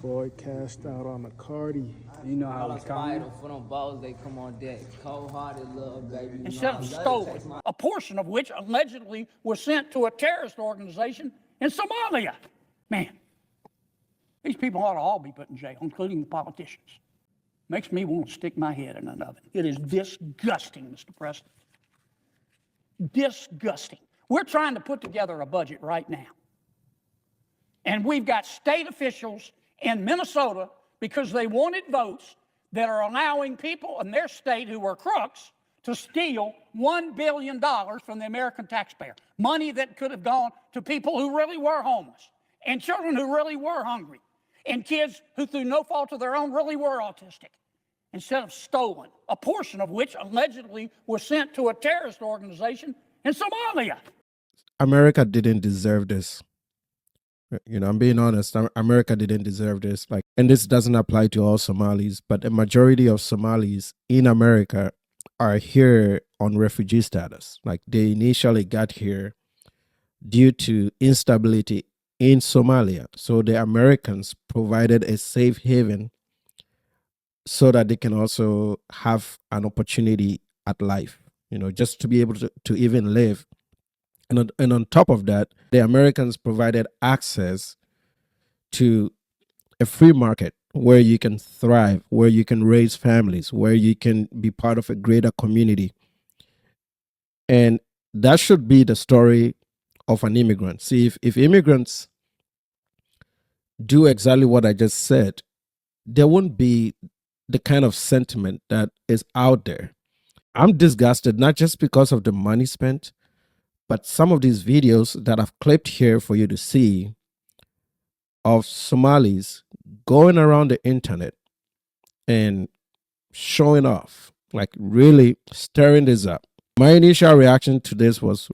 Boy cast out on the Cardi. You know how All we us come. fighting for them balls, they come on deck. Cold-hearted little baby. Instead of stolen, a portion of which allegedly was sent to a terrorist organization in Somalia. Man, these people ought to all be put in jail, including the politicians. Makes me want to stick my head in an oven. It is disgusting, Mr. President. Disgusting. We're trying to put together a budget right now. And we've got state officials in Minnesota, because they wanted votes, that are allowing people in their state who are crooks to steal $1 billion from the American taxpayer. Money that could have gone to people who really were homeless, and children who really were hungry, and kids who, through no fault of their own, really were autistic. Instead of stolen, a portion of which allegedly was sent to a terrorist organization in Somalia. America didn't deserve this. You know, I'm being honest. America didn't deserve this. Like, and this doesn't apply to all Somalis, but a majority of Somalis in America are here on refugee status. Like, they initially got here due to instability in Somalia. So the Americans provided a safe haven so that they can also have an opportunity at life, you know, just to be able to even live. And on top of that, the Americans provided access to a free market where you can thrive, where you can raise families, where you can be part of a greater community. And that should be the story of an immigrant. See, if immigrants do exactly what I just said, there won't be the kind of sentiment that is out there. I'm disgusted, not just because of the money spent, but some of these videos that I've clipped here for you to see of Somalis going around the internet and showing off, like really stirring this up. My initial reaction to this was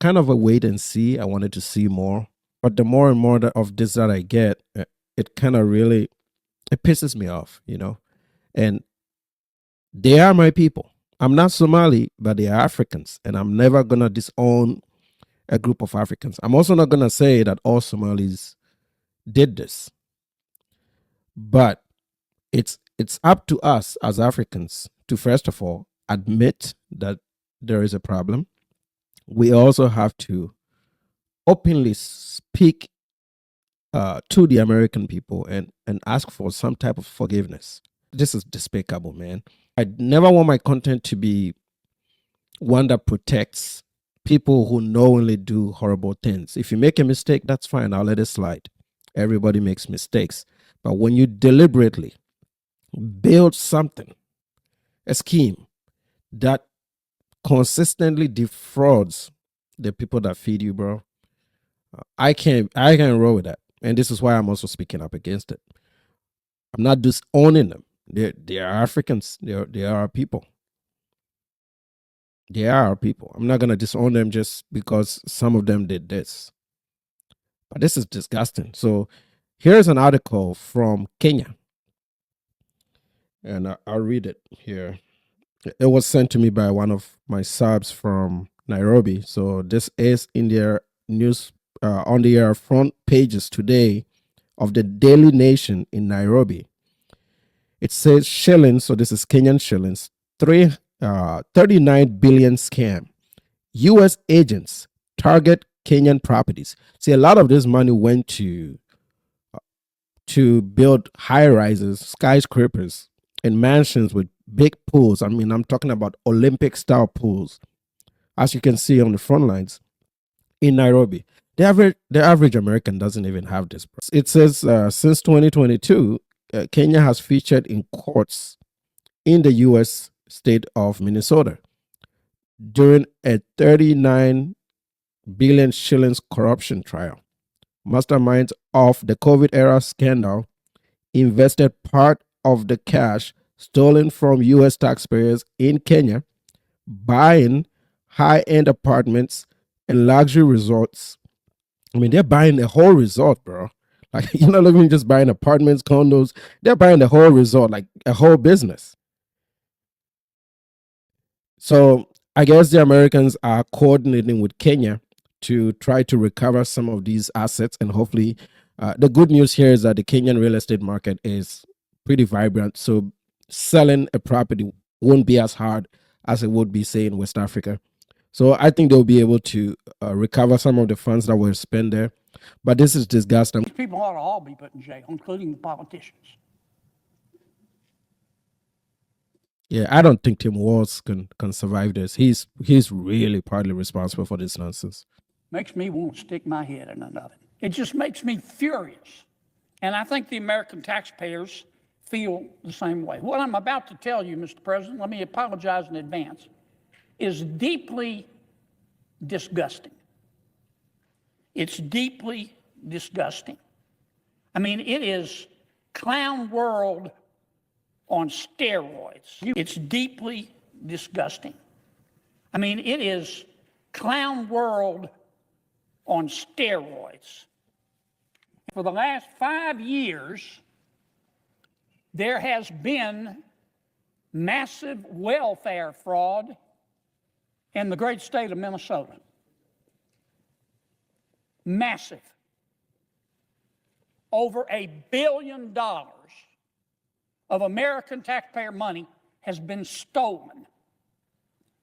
kind of a wait and see. I wanted to see more. But the more and more of this that I get, it kind of really, it pisses me off, you know. And they are my people. I'm not Somali, but they are Africans, and I'm never going to disown a group of Africans. I'm also not going to say that all Somalis did this. But it's up to us as Africans to, first of all, admit that there is a problem. We also have to openly speak to the American people and ask for some type of forgiveness. This is despicable, man. I never want my content to be one that protects people who knowingly do horrible things. If you make a mistake, that's fine. I'll let it slide. Everybody makes mistakes. But when you deliberately build something, a scheme that consistently defrauds the people that feed you, bro, I can't roll with that. And this is why I'm also speaking up against it. I'm not disowning them. They are Africans. They are our people. They are our people. I'm not going to disown them just because some of them did this. But this is disgusting. So here's an article from Kenya. And I'll read it here. It was sent to me by one of my subs from Nairobi. So this is in their news, on their front pages today of the Daily Nation in Nairobi. It says shillings, so this is Kenyan shillings, 39 billion scam. U.S. agents target Kenyan properties. See, a lot of this money went to build high-rises, skyscrapers, and mansions with big pools. I mean, I'm talking about Olympic-style pools, as you can see on the front lines in Nairobi. The average American doesn't even have this. It says since 2022, Kenya has featured in courts in the U.S. state of Minnesota during a 39 billion shillings corruption trial. Masterminds of the COVID-era scandal invested part of the cash stolen from U.S. taxpayers in Kenya, buying high-end apartments and luxury resorts. I mean, they're buying a whole resort, bro. Like, you're not even just buying apartments, condos. They're buying the whole resort, like a whole business. So I guess the Americans are coordinating with Kenya to try to recover some of these assets and hopefully The good news here is that the Kenyan real estate market is pretty vibrant. So selling a property won't be as hard as it would be, say, in West Africa. So I think they'll be able to recover some of the funds that were spent there. But this is disgusting. These people ought to all be put in jail, including the politicians. Yeah, I don't think Tim Walz can survive this. He's really partly responsible for this nonsense. Makes me want to stick my head in an oven. It just makes me furious. And I think the American taxpayers feel the same way. What I'm about to tell you, Mr. President, let me apologize in advance, is deeply disgusting. It's deeply disgusting. I mean, it is clown world on steroids. It's deeply disgusting. I mean, it is clown world on steroids. For the last 5 years, there has been massive welfare fraud in the great state of Minnesota. Massive. Over $1 billion of American taxpayer money has been stolen.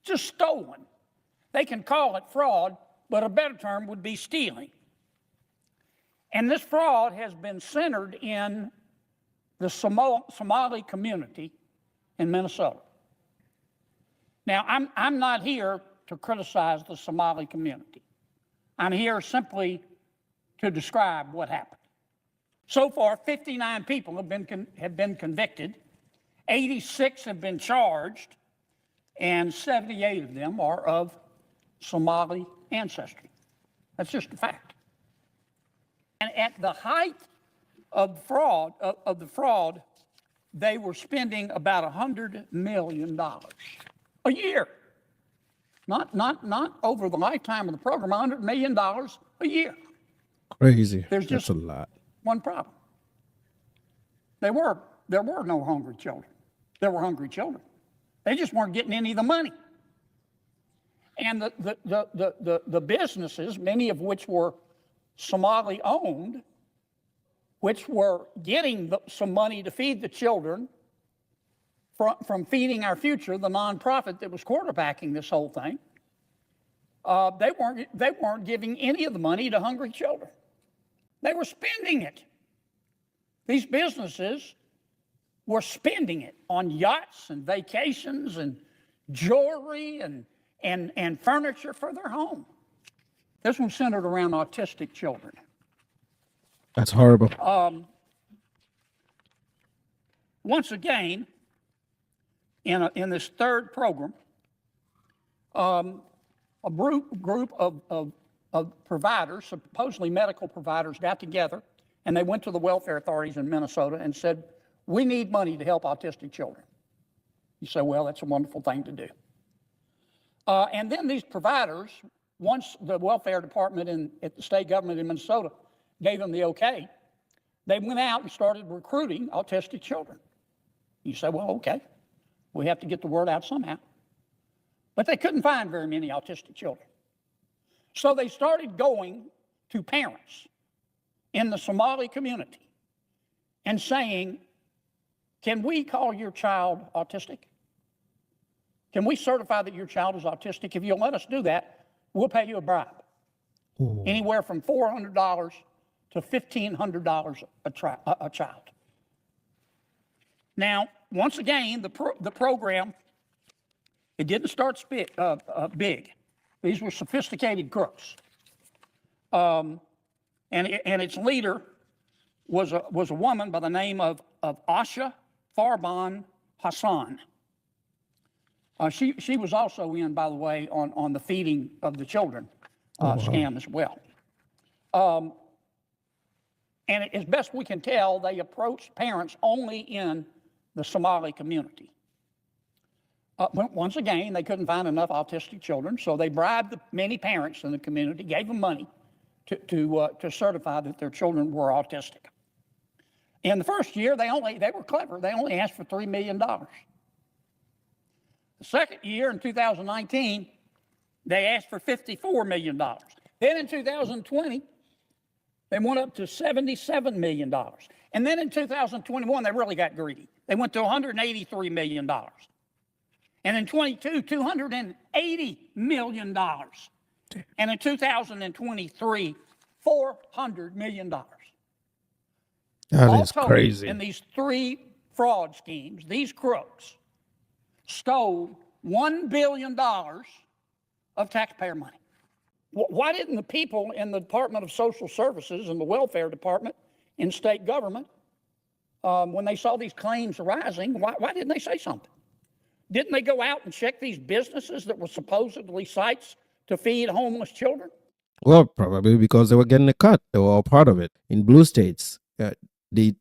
Just stolen. They can call it fraud, but a better term would be stealing. And this fraud has been centered in the Somali community in Minnesota. Now, I'm not here to criticize the Somali community. I'm here simply to describe what happened. So far, 59 people have been convicted, 86 have been charged, and 78 of them are of Somali ancestry. That's just a fact. And at the height of the fraud, they were spending about $100 million a year. Not over the lifetime of the program, $100 million a year. Crazy. There's just That's a lot. one problem. There were no hungry children. There were hungry children. They just weren't getting any of the money. And the businesses, many of which were Somali owned, which were getting some money to feed the children from Feeding Our Future, the nonprofit that was quarterbacking this whole thing, they weren't giving any of the money to hungry children. They were spending it. These businesses were spending it on yachts and vacations and jewelry and furniture for their home. This one centered around autistic children. That's horrible. Once again, in this third program, a group of providers, supposedly medical providers, got together and they went to the welfare authorities in Minnesota and said, we need money to help autistic children. You say, well, that's a wonderful thing to do. And then these providers, once the welfare department at the state government in Minnesota gave them the okay, they went out and started recruiting autistic children. You say, well, okay, we have to get the word out somehow. But they couldn't find very many autistic children. So they started going to parents in the Somali community and saying, can we call your child autistic? Can we certify that your child is autistic? If you'll let us do that, we'll pay you a bribe. Ooh. Anywhere from $400 to $1,500 a child. Now, once again, the program, it didn't start big. These were sophisticated crooks. And its leader was a woman by the name of Asha Farban Hassan. She was also in, by the way, on the feeding of the children scam as well. And as best we can tell, they approached parents only in the Somali community. Once again, they couldn't find enough autistic children, so they bribed many parents in the community, gave them money to certify that their children were autistic. In the first year, they were clever. They only asked for $3 million. The second year, in 2019, they asked for $54 million. Then in 2020, They went up to $77 million. And then in 2021, they really got greedy. They went to $183 million. And in 22, $280 million. And in 2023, $400 million. That is crazy. In these three fraud schemes, these crooks stole $1 billion of taxpayer money. Why didn't the people in the Department of Social Services and the Welfare Department in state government, when they saw these claims arising, why didn't they say something? Didn't they go out and check these businesses that were supposedly sites to feed homeless children? Well, probably because they were getting a cut. They were all part of it. In blue states, they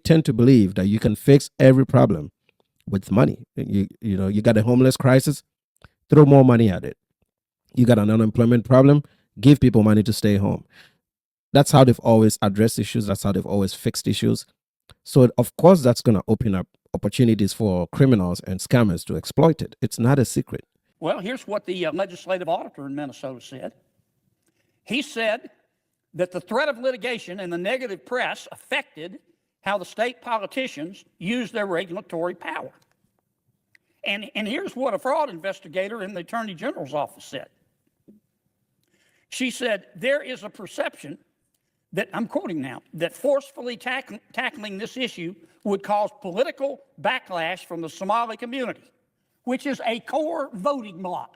tend to believe that you can fix every problem with money. You got a homeless crisis, throw more money at it. You got an unemployment problem, give people money to stay home. That's how they've always addressed issues. That's how they've always fixed issues. So, of course, that's going to open up opportunities for criminals and scammers to exploit it. It's not a secret. Well, here's what the legislative auditor in Minnesota said. He said that the threat of litigation and the negative press affected how the state politicians use their regulatory power. And here's what a fraud investigator in the Attorney General's office said. She said, there is a perception that, I'm quoting now, that forcefully tackling this issue would cause political backlash from the Somali community, which is a core voting bloc.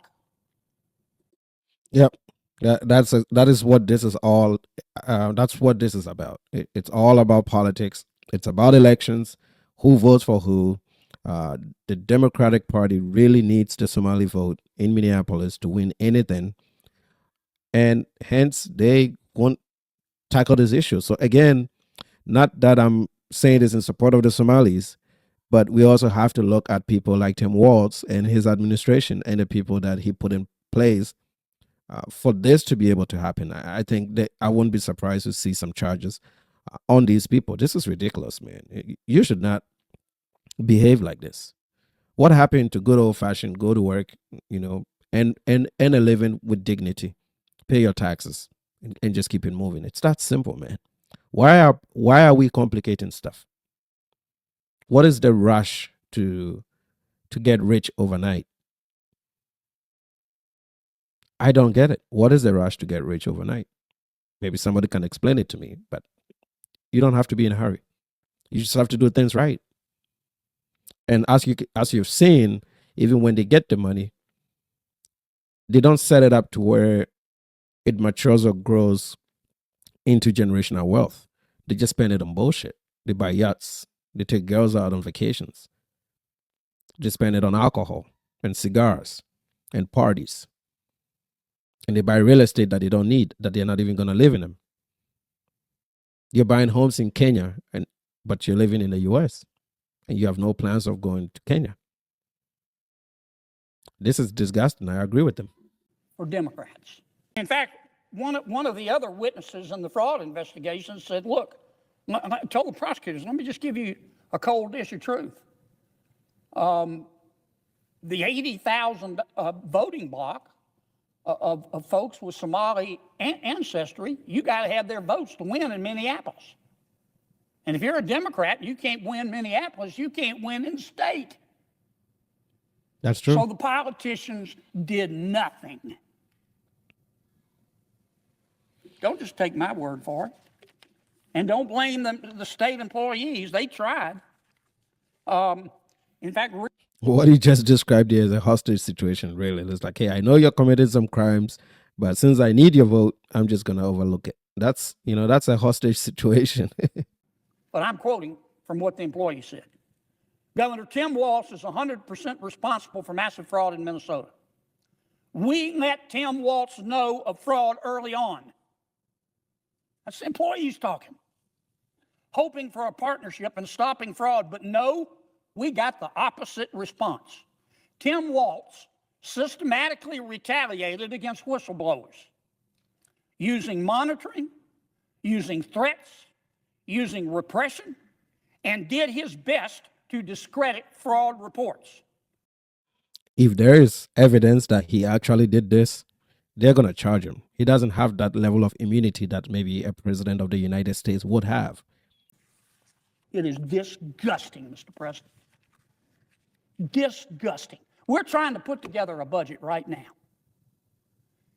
Yep. That is what this is all. That's what this is about. It's all about politics. It's about elections. Who votes for who? The Democratic Party really needs the Somali vote in Minneapolis to win anything, and hence they won't tackle this issue. So again, not that I'm saying this in support of the Somalis, but we also have to look at people like Tim Walz and his administration and the people that he put in place for this to be able to happen. I think that I wouldn't be surprised to see some charges on these people. This is ridiculous, man. You should not behave like this. What happened to good old-fashioned go to work, and a living with dignity, pay your taxes, and just keep it moving? It's that simple, man. Why are we complicating stuff? What is the rush to get rich overnight? I don't get it. What is the rush to get rich overnight? Maybe somebody can explain it to me, but you don't have to be in a hurry. You just have to do things right. And as you've seen, even when they get the money, they don't set it up to where it matures or grows into generational wealth. They just spend it on bullshit. They buy yachts. They take girls out on vacations. They spend it on alcohol and cigars and parties. And they buy real estate that they don't need, that they're not even going to live in them. You're buying homes in Kenya, but you're living in the U.S., and you have no plans of going to Kenya. This is disgusting. I agree with them. For Democrats. In fact, one of the other witnesses in the fraud investigation said, look, I told the prosecutors, let me just give you a cold dish of truth. The 80,000 voting bloc of folks with Somali ancestry, you got to have their votes to win in Minneapolis. And if you're a Democrat, you can't win Minneapolis, you can't win in the state. That's true. So the politicians did nothing. Don't just take my word for it. And don't blame the state employees. They tried. In fact, what he just described here is a hostage situation, really. It's like, hey, I know you're committed some crimes, but since I need your vote, I'm just going to overlook it. That's a hostage situation. But I'm quoting from what the employee said. Governor Tim Walz is 100% responsible for massive fraud in Minnesota. We let Tim Walz know of fraud early on. That's the employees talking. Hoping for a partnership and stopping fraud, but no, we got the opposite response. Tim Walz systematically retaliated against whistleblowers, using monitoring, using threats, using repression, and did his best to discredit fraud reports. If there is evidence that he actually did this, they're going to charge him. He doesn't have that level of immunity that maybe a president of the United States would have. It is disgusting, Mr. President. Disgusting. We're trying to put together a budget right now.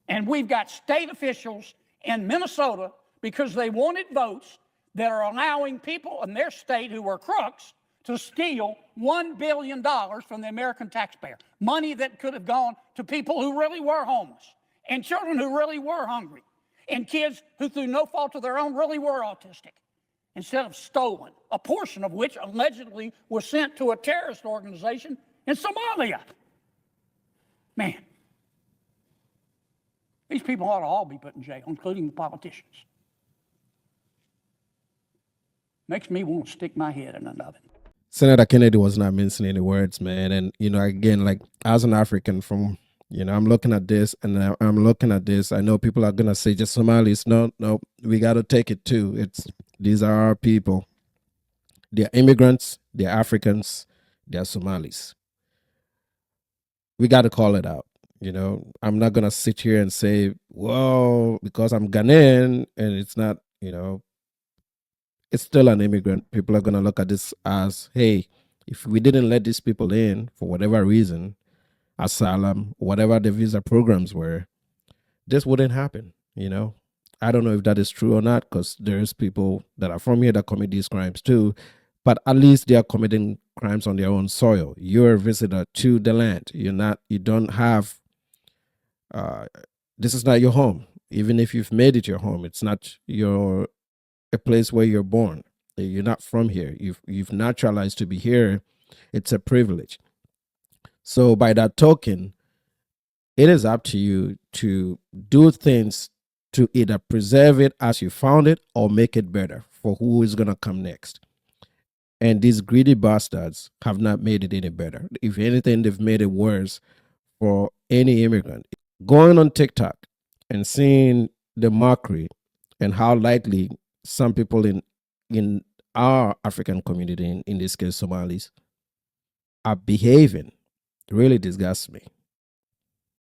And we've got state officials in Minnesota, because they wanted votes, that are allowing people in their state who are crooks to steal $1 billion from the American taxpayer. Money that could have gone to people who really were homeless, and children who really were hungry, and kids who, through no fault of their own, really were autistic, instead of stolen, a portion of which allegedly was sent to a terrorist organization in Somalia. Man, these people ought to all be put in jail, including the politicians. Makes me want to stick my head in an oven. Senator Kennedy was not mincing any words, man. And, again, like as an African from, I'm looking at this and I'm looking at this. I know people are going to say just Somalis. No, we got to take it too. These are our people. They're immigrants, they're Africans, they're Somalis. We got to call it out. I'm not going to sit here and say, well, because I'm Ghanaian and it's not, it's still an immigrant. People are going to look at this as, hey, if we didn't let these people in for whatever reason, asylum, whatever the visa programs were, this wouldn't happen, I don't know if that is true or not, because there's people that are from here that commit these crimes too, but at least they are committing crimes on their own soil. You're a visitor to the land. You don't have, this is not your home. Even if you've made it your home, it's not a place where you're born. You're not from here. You've naturalized to be here. It's a privilege. So by that token, it is up to you to do things to either preserve it as you found it or make it better for who is going to come next. And these greedy bastards have not made it any better. If anything, they've made it worse for any immigrant. Going on TikTok and seeing the mockery and how likely some people in our African community, in this case Somalis, are behaving really disgusts me.